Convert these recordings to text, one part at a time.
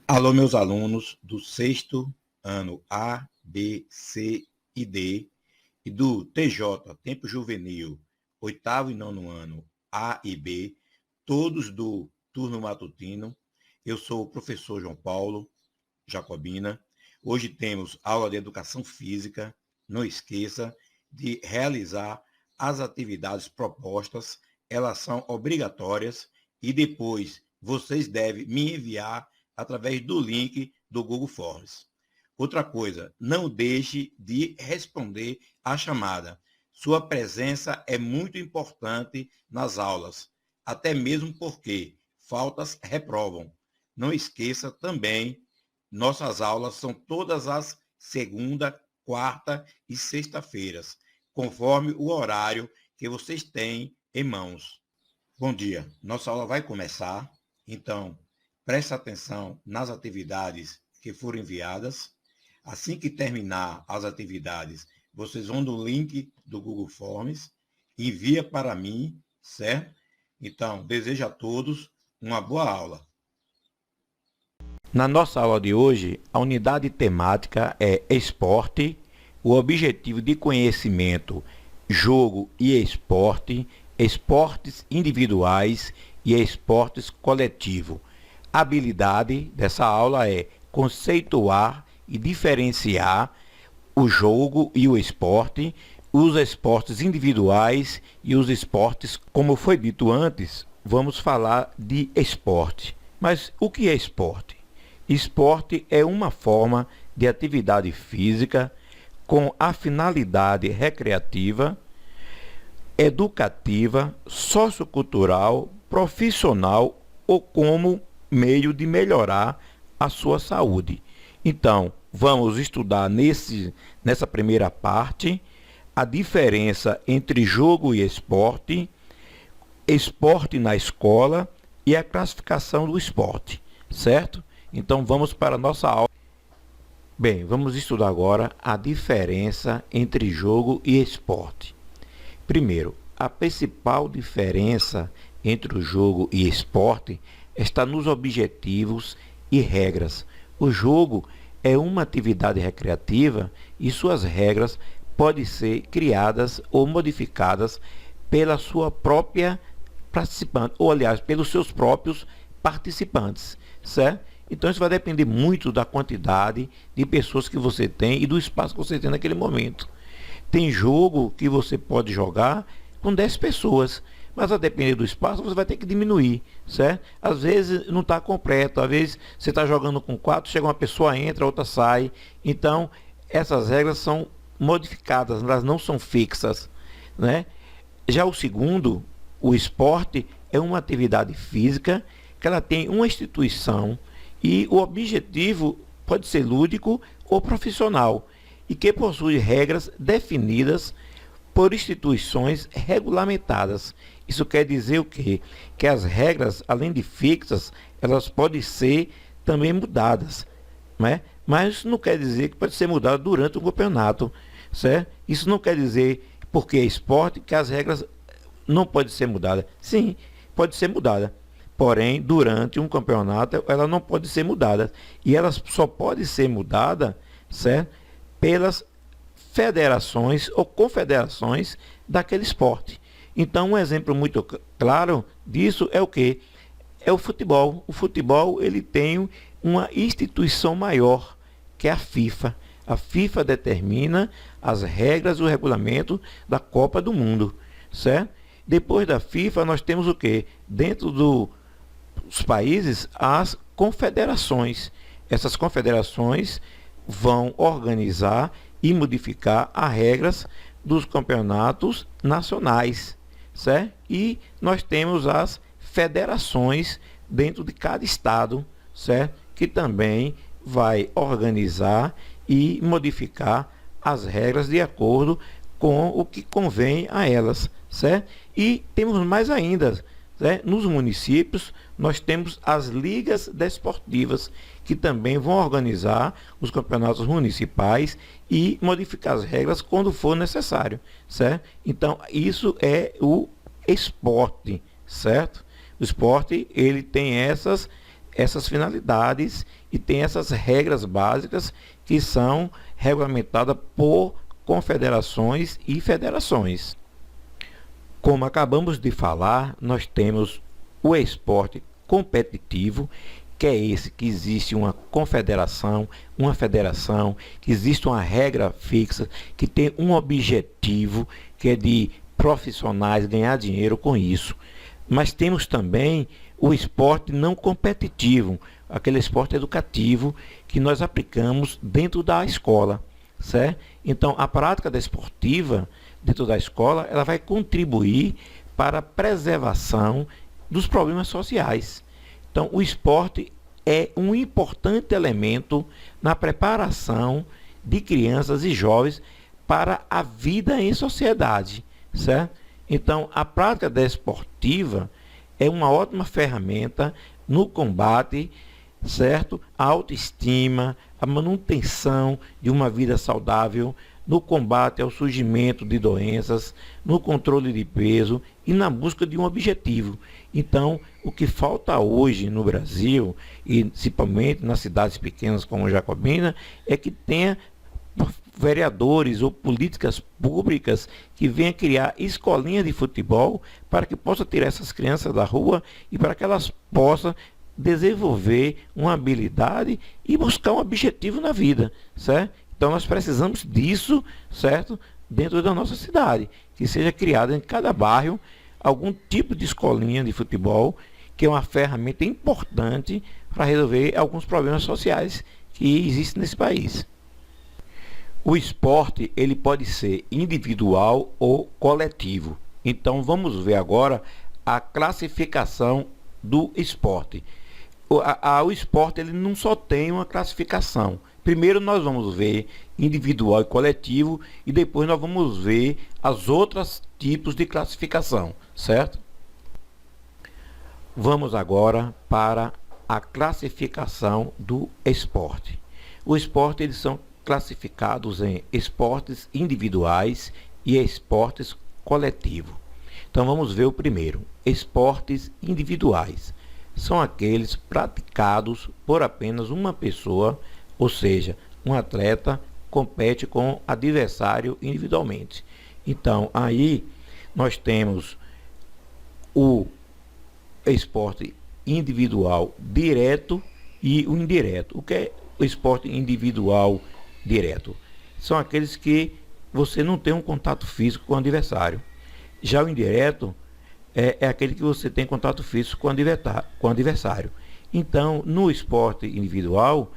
Alô, meus alunos do sexto ano A, B, C e D e do TJ, Tempo Juvenil, oitavo e nono ano A e B, todos do turno matutino. Eu sou o professor João Paulo Jacobina. Hoje temos aula de Educação Física. Não esqueça de realizar as atividades propostas. Elas são obrigatórias e depois vocês devem me enviar através do link do Google Forms. Outra coisa, não deixe de responder a chamada. Sua presença é muito importante nas aulas, até mesmo porque faltas reprovam. Não esqueça também, nossas aulas são todas as segunda, quarta e sexta-feiras, conforme o horário que vocês têm em mãos. Bom dia, nossa aula vai começar, então preste atenção nas atividades que foram enviadas. Assim que terminar as atividades, vocês vão no link do Google Forms, envia para mim, certo? Então, desejo a todos uma boa aula. Na nossa aula de hoje, a unidade temática é esporte, o objetivo de conhecimento, jogo e esporte, esportes individuais e esportes coletivo. A habilidade dessa aula é conceituar e diferenciar o jogo e o esporte, os esportes individuais e os esportes, como foi dito antes, vamos falar de esporte. Mas o que é esporte? Esporte é uma forma de atividade física com a finalidade recreativa, educativa, sociocultural, profissional ou como meio de melhorar a sua saúde. Então, vamos estudar nessa primeira parte a diferença entre jogo e esporte, esporte na escola e a classificação do esporte, certo? Então, vamos para a nossa aula. Bem, vamos estudar agora a diferença entre jogo e esporte. Primeiro, a principal diferença entre o jogo e esporte está nos objetivos e regras. O jogo é uma atividade recreativa e suas regras podem ser criadas ou modificadas pela sua própria participante, ou aliás, pelos seus próprios participantes, certo? Então isso vai depender muito da quantidade de pessoas que você tem e do espaço que você tem naquele momento. Tem jogo que você pode jogar com 10 pessoas, mas a depender do espaço você vai ter que diminuir, certo? Às vezes não está completo, às vezes você está jogando com 4, chega uma pessoa, entra, outra sai. Então, essas regras são modificadas, elas não são fixas, né? Já o segundo, o esporte, é uma atividade física que ela tem uma instituição e o objetivo pode ser lúdico ou profissional e que possui regras definidas por instituições regulamentadas. Isso quer dizer o quê? Que as regras, além de fixas, elas podem ser também mudadas, né? Mas isso não quer dizer que pode ser mudada durante o campeonato, certo? Isso não quer dizer, porque é esporte, que as regras não podem ser mudadas. Sim, pode ser mudada. Porém, durante um campeonato, ela não pode ser mudada. E ela só pode ser mudada, certo? Pelas federações ou confederações daquele esporte. Então, um exemplo muito claro disso é o quê? É o futebol. O futebol, ele tem uma instituição maior, que é a FIFA. A FIFA determina as regras e o regulamento da Copa do Mundo, certo? Depois da FIFA, nós temos o quê? Dentro dos países, as confederações. Essas confederações vão organizar e modificar as regras dos campeonatos nacionais, certo? E nós temos as federações dentro de cada estado, certo? Que também vai organizar e modificar as regras de acordo com o que convém a elas, certo? E temos mais ainda, certo? Nos municípios nós temos as ligas desportivas que também vão organizar os campeonatos municipais e modificar as regras quando for necessário, certo? Então, isso é o esporte, certo? O esporte, ele tem essas essas finalidades e tem essas regras básicas que são regulamentadas por confederações e federações. Como acabamos de falar, nós temos o esporte competitivo, que é esse que existe uma confederação, uma federação, que existe uma regra fixa, que tem um objetivo, que é de profissionais ganhar dinheiro com isso. Mas temos também o esporte não competitivo, aquele esporte educativo que nós aplicamos dentro da escola, certo? Então, a prática desportiva dentro da escola, ela vai contribuir para a preservação dos problemas sociais. Então, o esporte é um importante elemento na preparação de crianças e jovens para a vida em sociedade, certo? Então, a prática desportiva é uma ótima ferramenta no combate, certo? A autoestima, a manutenção de uma vida saudável, no combate ao surgimento de doenças, no controle de peso e na busca de um objetivo. Então, o que falta hoje no Brasil, e principalmente nas cidades pequenas como Jacobina, é que tenha vereadores ou políticas públicas que venham criar escolinhas de futebol para que possa tirar essas crianças da rua e para que elas possam desenvolver uma habilidade e buscar um objetivo na vida, certo? Então nós precisamos disso, certo? Dentro da nossa cidade, que seja criada em cada bairro algum tipo de escolinha de futebol, que é uma ferramenta importante para resolver alguns problemas sociais que existem nesse país. O esporte, ele pode ser individual ou coletivo. Então vamos ver agora a classificação do esporte. O esporte, ele não só tem uma classificação. Primeiro nós vamos ver individual e coletivo e depois nós vamos ver as outras tipos de classificação, certo? Vamos agora para a classificação do esporte. O esporte, eles são classificados em esportes individuais e esportes coletivos. Então vamos ver o primeiro. Esportes individuais são aqueles praticados por apenas uma pessoa, ou seja, um atleta compete com adversário individualmente. Então, aí nós temos o esporte individual direto e o indireto. O que é o esporte individual direto? São aqueles que você não tem um contato físico com o adversário. Já o indireto é aquele que você tem contato físico com o adversário. Então, no esporte individual,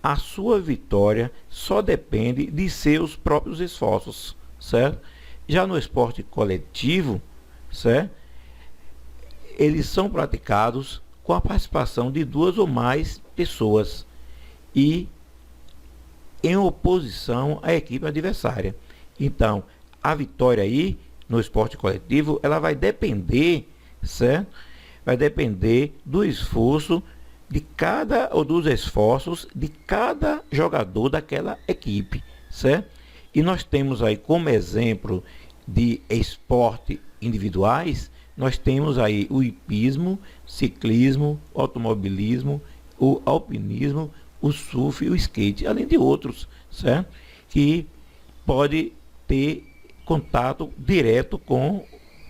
a sua vitória só depende de seus próprios esforços, certo? Já no esporte coletivo, certo? Eles são praticados com a participação de duas ou mais pessoas e em oposição à equipe adversária. Então, a vitória aí no esporte coletivo, ela vai depender, certo? Vai depender do esforço de cada, ou dos esforços de cada jogador daquela equipe, certo? E nós temos aí como exemplo de esporte individuais, nós temos aí o hipismo, ciclismo, automobilismo, o alpinismo, o surf e o skate, além de outros, certo? Que pode ter contato direto com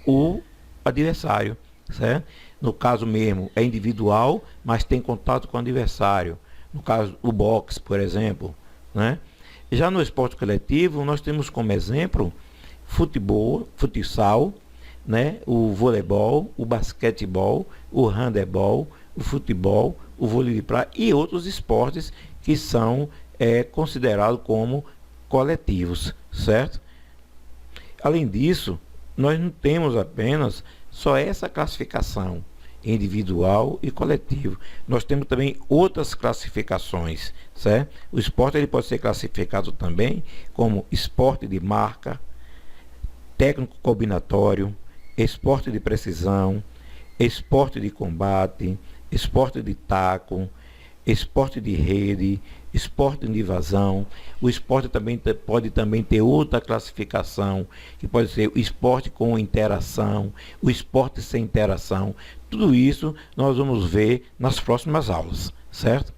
o adversário, certo? No caso mesmo é individual, mas tem contato com o adversário. No caso o boxe, por exemplo, né? Já no esporte coletivo nós temos como exemplo futebol, futsal, né? O voleibol, o basquetebol, o handebol, o futebol, o vôlei de praia e outros esportes que são considerados como coletivos, certo? Além disso, nós não temos apenas só essa classificação individual e coletivo. Nós temos também outras classificações, certo? O esporte ele pode ser classificado também como esporte de marca, técnico combinatório, esporte de precisão, esporte de combate, esporte de taco, esporte de rede, esporte de invasão. O esporte também pode também ter outra classificação, que pode ser o esporte com interação, o esporte sem interação. tudo isso nós vamos ver nas próximas aulas, certo?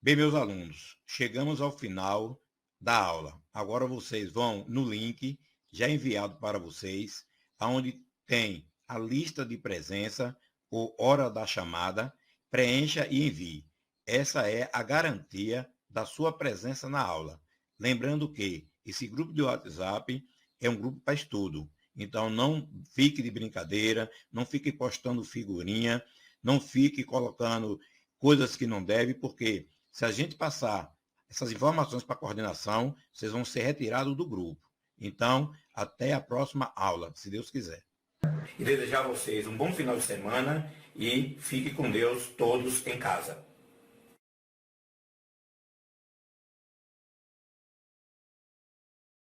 Bem, meus alunos, chegamos ao final da aula. Agora vocês vão no link já enviado para vocês, onde tem a lista de presença ou hora da chamada, preencha e envie. Essa é a garantia da sua presença na aula. Lembrando que esse grupo de WhatsApp é um grupo para estudo. Então, não fique de brincadeira, não fique postando figurinha, não fique colocando coisas que não deve, porque se a gente passar essas informações para a coordenação, vocês vão ser retirados do grupo. Então, até a próxima aula, se Deus quiser. E desejar a vocês um bom final de semana e fique com Deus todos em casa.